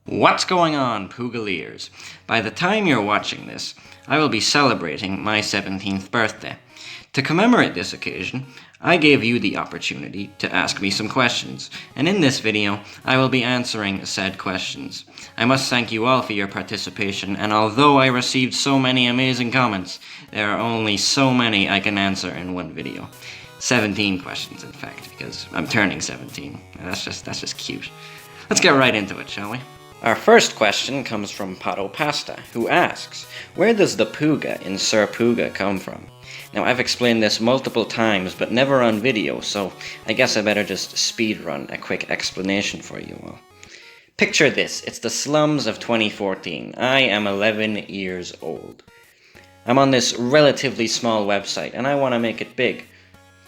What's going on, Pugaliers? By the time you're watching this, I will be celebrating my 17th birthday. To commemorate this occasion, I gave you the opportunity to ask me some questions, and in this video, I will be answering said questions. I must thank you all for your participation, and although I received so many amazing comments, there are only so many I can answer in one video. 17 questions, in fact, because I'm turning 17. That's just cute. Let's get right into it, shall we? Our first question comes from Pato Pasta, who asks, where does the Puga in SIR Puga come from? Now, I've explained this multiple times, but never on video, so I guess I better just speedrun a quick explanation for you all. Picture this, it's the slums of 2014. I am 11 years old. I'm on this relatively small website, and I want to make it big.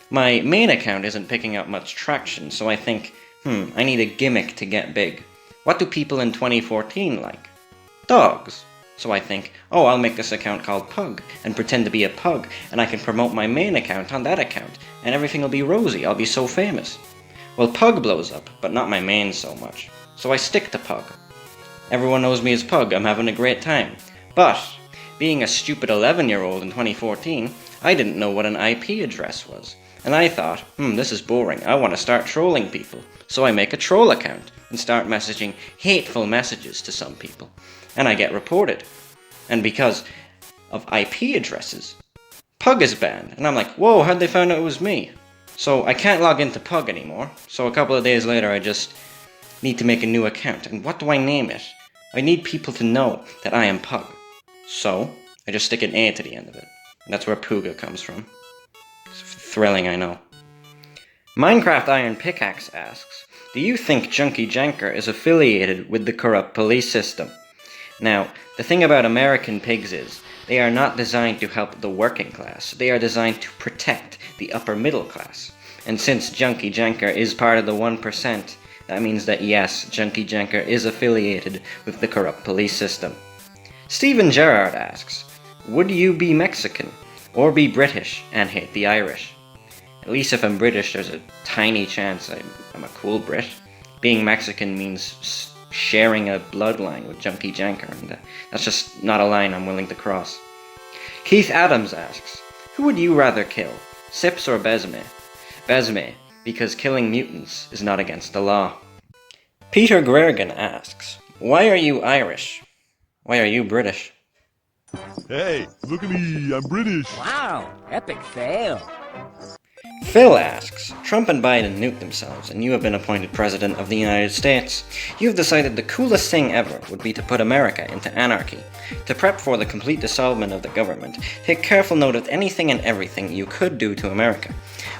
My main account isn't picking up much traction, so I think, I need a gimmick to get big. What do people in 2014 like? Dogs. So I think, I'll make this account called Pug, and pretend to be a pug, and I can promote my main account on that account, and everything will be rosy, I'll be so famous. Well, Pug blows up, but not my main so much. So I stick to Pug. Everyone knows me as Pug, I'm having a great time. But, being a stupid 11-year-old in 2014, I didn't know what an IP address was. And I thought, this is boring, I want to start trolling people. So I make a troll account and start messaging hateful messages to some people. And I get reported. And because of IP addresses, Pug is banned. And I'm like, whoa, how'd they find out it was me? So I can't log into Pug anymore. So a couple of days later, I just need to make a new account. And what do I name it? I need people to know that I am Pug. So I just stick an A to the end of it. And that's where Puga comes from. It's thrilling, I know. Minecraft Iron Pickaxe asks, do you think Junkie Janker is affiliated with the corrupt police system? Now, the thing about American pigs is, they are not designed to help the working class, they are designed to protect the upper middle class. And since Junkie Janker is part of the 1%, that means that yes, Junkie Janker is affiliated with the corrupt police system. Steven Gerrard asks, would you be Mexican, or be British and hate the Irish? At least if I'm British, there's a tiny chance I'm a cool Brit. Being Mexican means sharing a bloodline with Junkie Janker, and that's just not a line I'm willing to cross. Keith Adams asks, who would you rather kill, Sips or Besme? Besme, because killing mutants is not against the law. Peter Gregan asks, why are you Irish? Why are you British? Hey, look at me, I'm British. Wow, epic fail. Phil asks, Trump and Biden nuked themselves, and you have been appointed President of the United States. You've decided the coolest thing ever would be to put America into anarchy. To prep for the complete dissolvement of the government, take careful note of anything and everything you could do to America.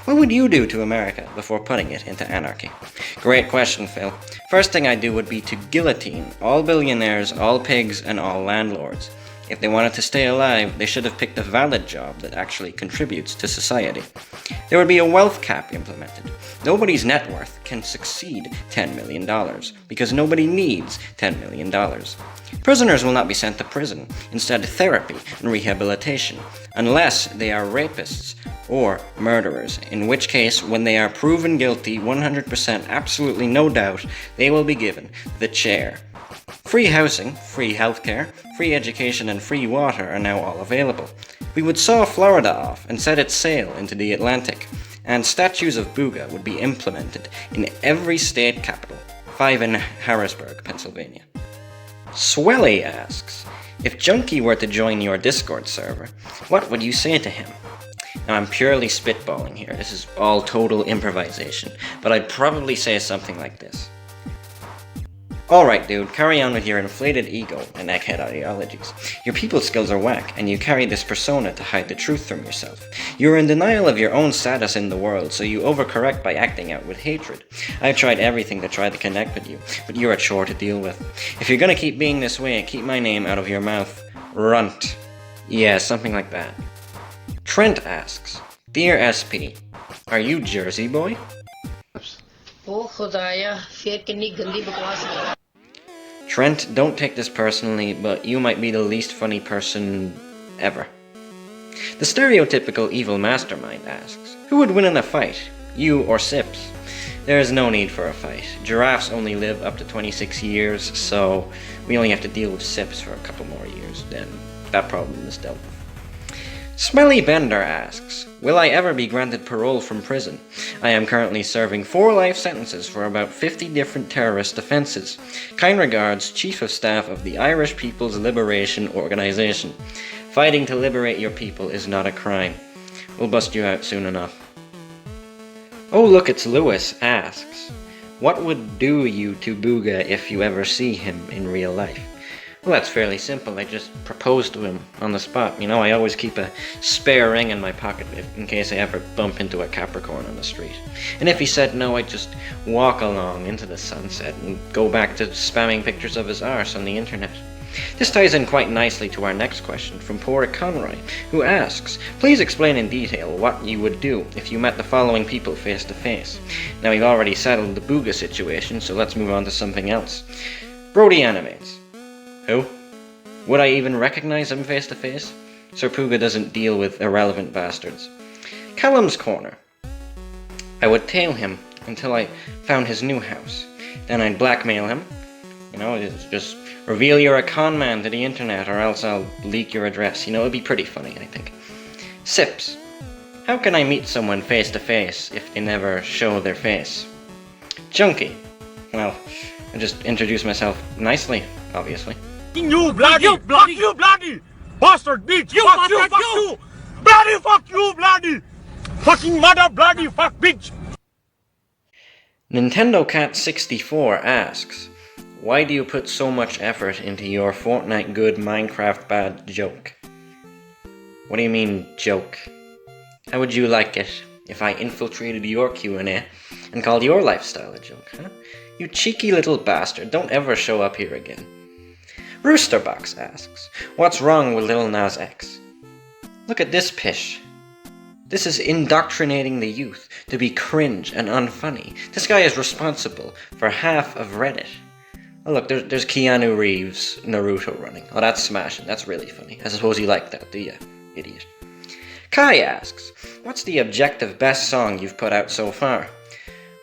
What would you do to America before putting it into anarchy? Great question, Phil. First thing I'd do would be to guillotine all billionaires, all pigs, and all landlords. If they wanted to stay alive, they should have picked a valid job that actually contributes to society. There would be a wealth cap implemented. Nobody's net worth can succeed $10 million, because nobody needs $10 million. Prisoners will not be sent to prison, instead therapy and rehabilitation, unless they are rapists or murderers, in which case, when they are proven guilty, 100% absolutely no doubt, they will be given the chair. Free housing, free healthcare, free education, and free water are now all available. We would saw Florida off and set its sail into the Atlantic, and statues of Puga would be implemented in every state capital, 5 in Harrisburg, Pennsylvania. Swelly asks, if Junkie were to join your Discord server, what would you say to him? Now, I'm purely spitballing here, this is all total improvisation, but I'd probably say something like this. Alright dude, carry on with your inflated ego and egghead ideologies. Your people skills are whack, and you carry this persona to hide the truth from yourself. You're in denial of your own status in the world, so you overcorrect by acting out with hatred. I've tried everything to try to connect with you, but you're a chore to deal with. If you're gonna keep being this way, keep my name out of your mouth. Runt. Yeah, something like that. Trent asks, Dear SP, are you Jersey boy? Trent, don't take this personally, but you might be the least funny person ever. The stereotypical evil mastermind asks, who would win in a fight, you or Sips? There is no need for a fight. Giraffes only live up to 26 years, so we only have to deal with SIPs for a couple more years, then that problem is dealt with. Smelly Bender asks, will I ever be granted parole from prison? I am currently serving 4 life sentences for about 50 different terrorist offences. Kind regards, Chief of Staff of the Irish People's Liberation Organisation. Fighting to liberate your people is not a crime. We'll bust you out soon enough. Oh look, it's Lewis asks, what would do you to Booga if you ever see him in real life? Well, that's fairly simple. I just propose to him on the spot. You know, I always keep a spare ring in my pocket in case I ever bump into a Capricorn on the street. And if he said no, I'd just walk along into the sunset and go back to spamming pictures of his arse on the internet. This ties in quite nicely to our next question from Poor Conroy, who asks, please explain in detail what you would do if you met the following people face to face. Now, we've already settled the Booga situation, so let's move on to something else. Brody Animates. Who? Would I even recognize him face to face? SIR PUGA doesn't deal with irrelevant bastards. Callum's Corner. I would tail him until I found his new house. Then I'd blackmail him. You know, just reveal you're a con man to the internet or else I'll leak your address. You know, it'd be pretty funny, I think. Sips. How can I meet someone face to face if they never show their face? Junkie. Well, I just introduce myself nicely, obviously. You bloody, fuck you bloody, bastard bitch, fuck you, bloody fuck you bloody, fucking mother bloody fuck bitch. Nintendo Cat 64 asks, why do you put so much effort into your Fortnite good, Minecraft bad joke? What do you mean, joke? How would you like it if I infiltrated your Q&A and called your lifestyle a joke, huh? You cheeky little bastard, don't ever show up here again. Roosterbox asks, what's wrong with Lil Nas X? Look at this pish. This is indoctrinating the youth to be cringe and unfunny. This guy is responsible for half of Reddit. Oh look, there's Keanu Reeves Naruto running. Oh, that's smashing. That's really funny. I suppose you like that, do ya, idiot? Kai asks, what's the objective best song you've put out so far?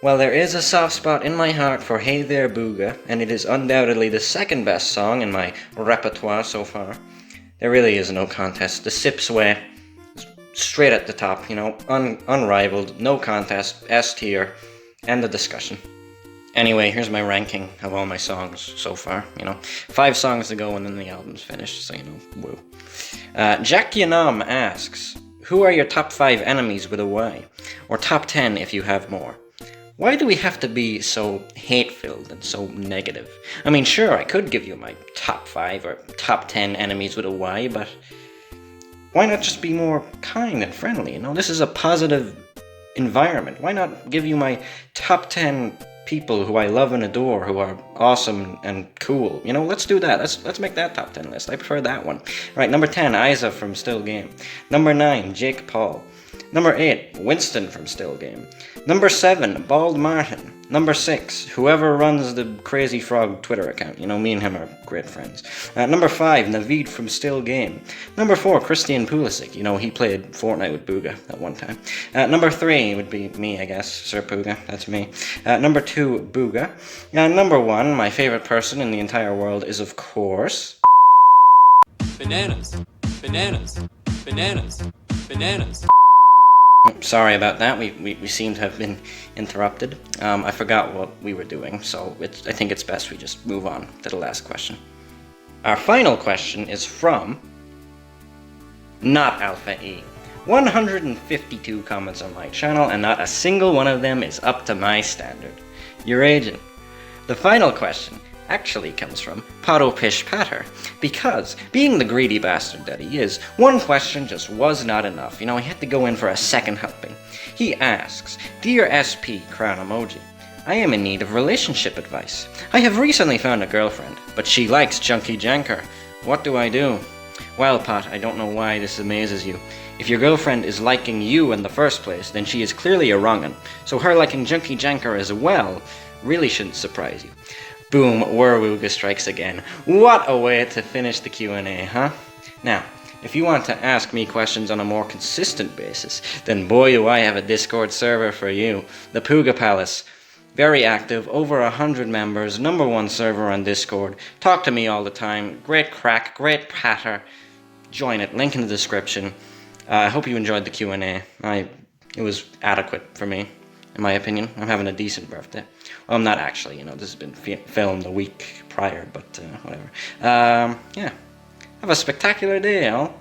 Well, there is a soft spot in my heart for Hey There Booga, and it is undoubtedly the second best song in my repertoire so far. There really is no contest. The Sips way, straight at the top, you know, unrivaled, no contest, S tier, end of discussion. Anyway, here's my ranking of all my songs so far, you know. 5 songs to go and then the album's finished, so you know, woo. Jack Yanam asks, who are your top 5 enemies with a Y? Or top 10 if you have more? Why do we have to be so hate-filled and so negative? I mean, sure, I could give you my top 5 or top 10 enemies with a Y, but why not just be more kind and friendly, you know? This is a positive environment. Why not give you my top 10 people who I love and adore, who are awesome and cool? You know, let's do that. Let's make that top 10 list. I prefer that one. Right, number 10, Isa from Still Game. Number 9, Jake Paul. Number 8, Winston from Still Game. Number 7, Bald Martin. Number 6, whoever runs the Crazy Frog Twitter account. You know, me and him are great friends. Number 5, Naveed from Still Game. Number 4, Christian Pulisic. You know, he played Fortnite with Booga at one time. Number 3 would be me, I guess. SIR PUGA, that's me. Number 2, Booga. Number 1, my favorite person in the entire world is, of course... Bananas. Bananas. Bananas. Bananas. Sorry about that, we seem to have been interrupted. I forgot what we were doing, so I think it's best we just move on to the last question. Our final question is from... Not Alpha E. 152 comments on my channel, and not a single one of them is up to my standard. You're agent. The final question actually comes from Pato Pish Patter, because, being the greedy bastard that he is, one question just was not enough. You know, he had to go in for a second helping. He asks, Dear SP Crown Emoji, I am in need of relationship advice. I have recently found a girlfriend, but she likes Junkie Janker. What do I do? Well, Pat, I don't know why this amazes you. If your girlfriend is liking you in the first place, then she is clearly a wrong'un, so her liking Junkie Janker as well really shouldn't surprise you. Boom, Werewooga strikes again. What a way to finish the Q&A, huh? Now, if you want to ask me questions on a more consistent basis, then boy do I have a Discord server for you, the Puga Palace. very active, over 100 members, #1 server on Discord. Talk to me all the time. Great crack, great patter. Join it. Link in the description. I hope you enjoyed the Q&A. It was adequate for me, in my opinion. I'm having a decent birthday. Well, I'm not actually, this has been filmed a week prior, but whatever. Yeah. Have a spectacular day, y'all.